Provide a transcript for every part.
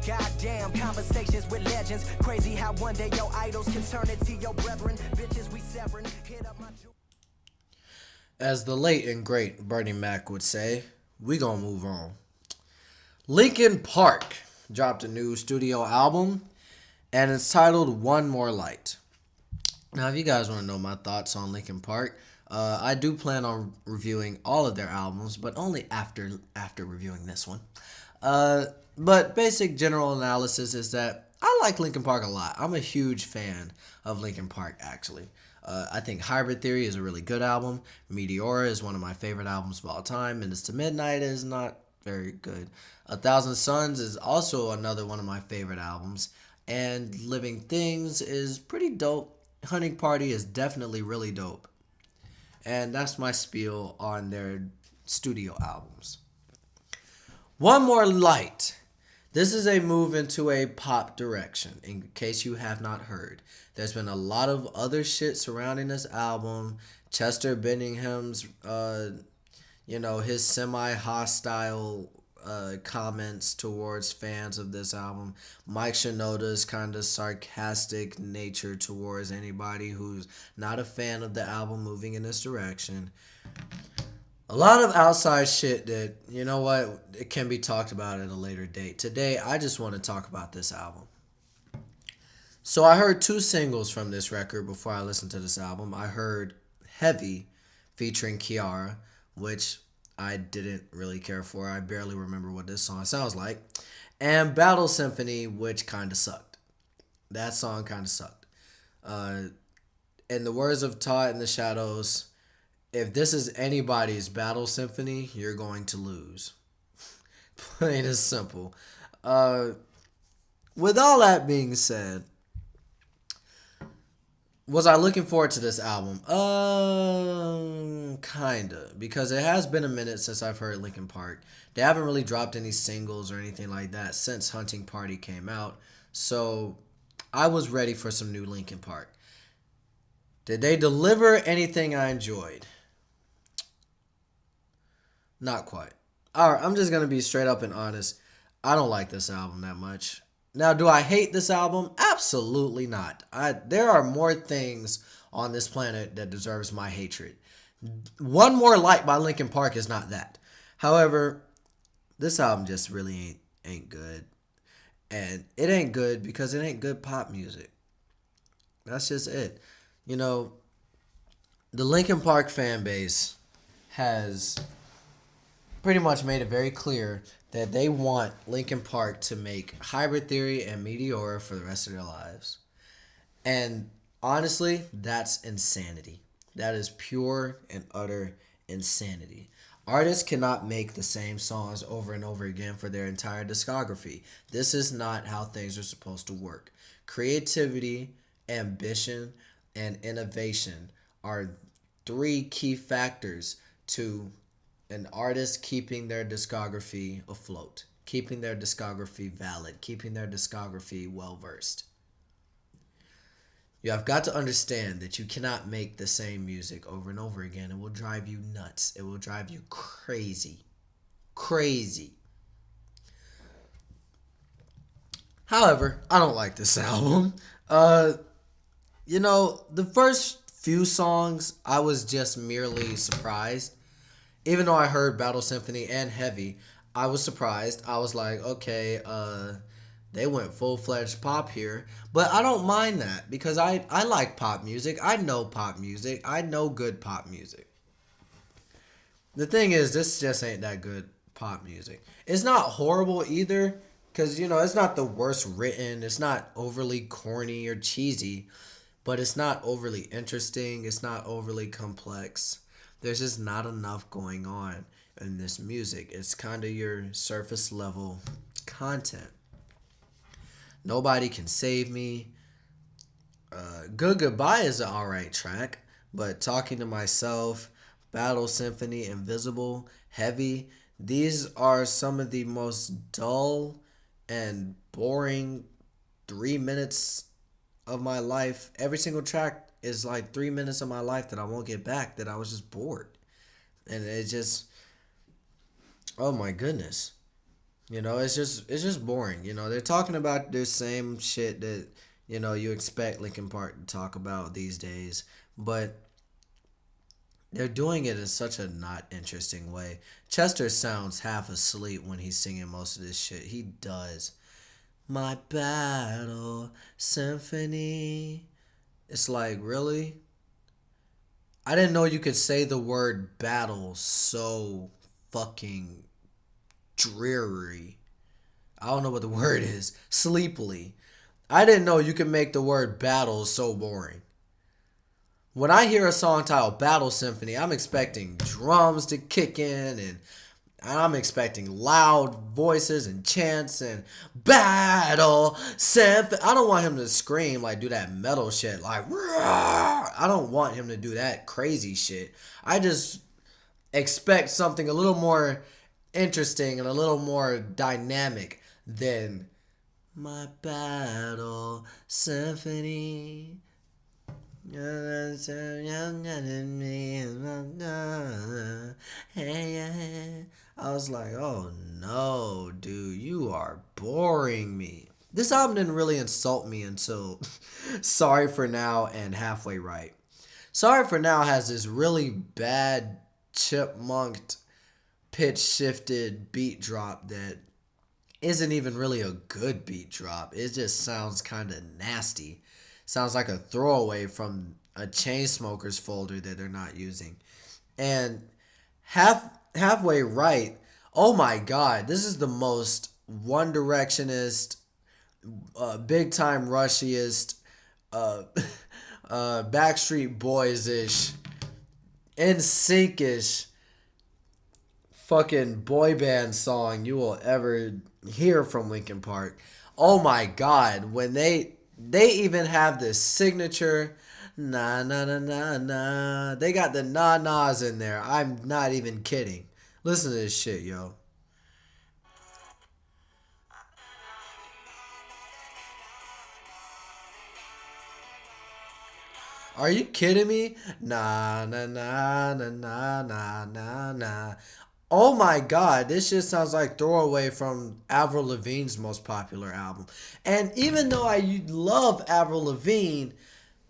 Goddamn, conversations with legends. Crazy how one day your idols can turn into your brethren. Bitches we severing. Hit up my. As the late and great Bernie Mac would say, we gonna move on. Linkin Park dropped a new studio album, and it's titled One More Light. Now, if you guys want to know my thoughts on Linkin Park, I do plan on reviewing all of their albums, but only after reviewing this one. But basic general analysis is that I like Linkin Park a lot. I'm a huge fan of Linkin Park, actually. I think Hybrid Theory is a really good album. Meteora is one of my favorite albums of all time. Minutes to Midnight is not very good. A Thousand Suns is also another one of my favorite albums. And Living Things is pretty dope. Hunting Party is definitely really dope. And that's my spiel on their studio albums. One More Light. This is a move into a pop direction, in case you have not heard. There's been a lot of other shit surrounding this album. Chester Benningham's, his semi-hostile comments towards fans of this album. Mike Shinoda's kind of sarcastic nature towards anybody who's not a fan of the album moving in this direction. A lot of outside shit that, you know what, it can be talked about at a later date. Today, I just want to talk about this album. So I heard two singles from this record before I listened to this album. I heard Heavy featuring Kiara, which I didn't really care for. I barely remember what this song sounds like. And Battle Symphony, which kind of sucked. That song kind of sucked. In the words of Todd in the Shadows, if this is anybody's Battle Symphony, you're going to lose. Plain and simple. With all that being said, was I looking forward to this album? Kinda. Because it has been a minute since I've heard Linkin Park. They haven't really dropped any singles or anything like that since Hunting Party came out. So I was ready for some new Linkin Park. Did they deliver anything I enjoyed? Not quite. Alright, I'm just going to be straight up and honest. I don't like this album that much. Now, do I hate this album? Absolutely not. There are more things on this planet that deserves my hatred. One More Light by Linkin Park is not that. However, this album just really ain't good. And it ain't good because it ain't good pop music. That's just it. You know, the Linkin Park fan base has pretty much made it very clear that they want Linkin Park to make Hybrid Theory and Meteora for the rest of their lives. And honestly, that's insanity. That is pure and utter insanity. Artists cannot make the same songs over and over again for their entire discography. This is not how things are supposed to work. Creativity, ambition, and innovation are three key factors to an artist keeping their discography afloat, keeping their discography valid, keeping their discography well-versed. You have got to understand that you cannot make the same music over and over again. It will drive you nuts. It will drive you crazy. Crazy. However, I don't like this album. The first few songs, I was just merely surprised. Even though I heard Battle Symphony and Heavy, I was surprised. I was like, okay, they went full-fledged pop here. But I don't mind that because I like pop music. I know pop music. I know good pop music. The thing is, this just ain't that good pop music. It's not horrible either because, it's not the worst written. It's not overly corny or cheesy, but it's not overly interesting. It's not overly complex. There's just not enough going on in this music. It's kind of your surface level content. Nobody Can Save Me. Good Goodbye is an alright track, but Talking to Myself, Battle Symphony, Invisible, Heavy, these are some of the most dull and boring 3 minutes of my life. Every single track is like 3 minutes of my life that I won't get back, that I was just bored. And it just, oh my goodness. It's just boring. They're talking about the same shit that you expect Linkin Park to talk about these days, but they're doing it in such a not interesting way. Chester sounds half asleep when he's singing most of this shit. He does. My battle symphony. It's like, really? I didn't know you could say the word battle so fucking dreary. I don't know what the word is. Sleepily. I didn't know you could make the word battle so boring. When I hear a song titled Battle Symphony, I'm expecting drums to kick in and I'm expecting loud voices and chants and Battle Symphony. I don't want him to scream, like do that metal shit, like Roar! I don't want him to do that crazy shit. I just expect something a little more interesting and a little more dynamic than my Battle Symphony. I was like, oh no, dude, you are boring me. This album didn't really insult me until Sorry for Now and Halfway Right. Sorry for Now has this really bad chipmunked, pitch shifted beat drop that isn't even really a good beat drop. It just sounds kind of nasty. Sounds like a throwaway from a Chainsmokers folder that they're not using. And halfway right, oh my god, this is the most One Directionist, big time rushiest, Backstreet Boys ish, NSYNC-ish fucking boy band song you will ever hear from Linkin Park. Oh my god, when they even have this signature na na na na na. They got the na nas in there. I'm not even kidding. Listen to this shit, yo. Are you kidding me? Na na na na na na na na. Oh my god, this shit sounds like Throwaway from Avril Lavigne's most popular album. And even though I love Avril Lavigne,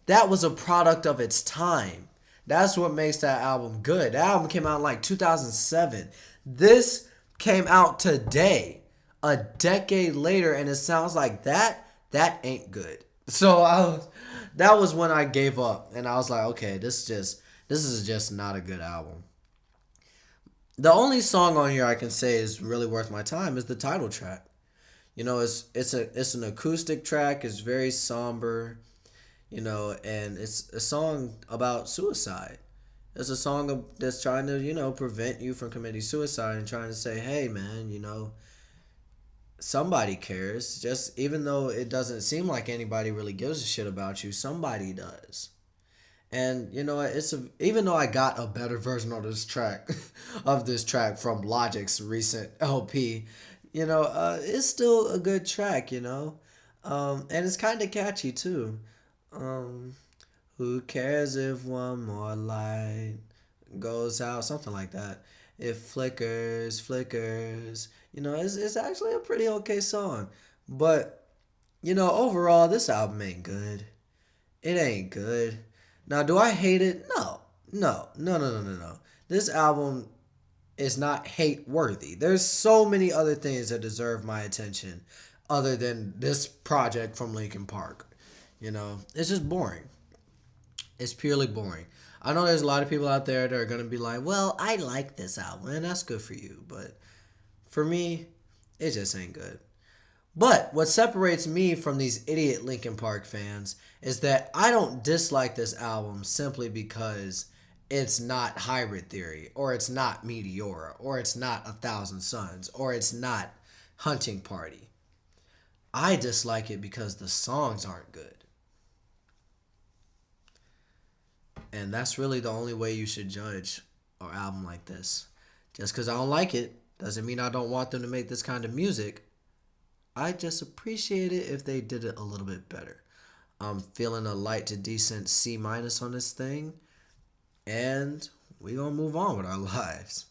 that was a product of its time. That's what makes that album good. That album came out in like 2007. This came out today, a decade later, and it sounds like that. That ain't good. That was when I gave up, and I was like, okay, this is just not a good album. The only song on here I can say is really worth my time is the title track. It's an acoustic track. It's very somber, and it's a song about suicide. It's a song that's trying to, prevent you from committing suicide and trying to say, hey, man, somebody cares. Just even though it doesn't seem like anybody really gives a shit about you, somebody does. And even though I got a better version of this track, from Logic's recent LP, it's still a good track, and it's kind of catchy too. Um, who cares if one more light goes out, something like that. It flickers, flickers. It's actually a pretty okay song, but overall, this album ain't good. It ain't good. Now, do I hate it? No. No, no, no, no, no, no. This album is not hate worthy. There's so many other things that deserve my attention other than this project from Linkin Park. It's just boring. It's purely boring. I know there's a lot of people out there that are going to be like, well, I like this album, and that's good for you. But for me, it just ain't good. But what separates me from these idiot Linkin Park fans is that I don't dislike this album simply because it's not Hybrid Theory, or it's not Meteora, or it's not A Thousand Suns, or it's not Hunting Party. I dislike it because the songs aren't good. And that's really the only way you should judge an album like this. Just because I don't like it doesn't mean I don't want them to make this kind of music. I just appreciate it if they did it a little bit better. I'm feeling a light to decent C- on this thing. And we gonna move on with our lives.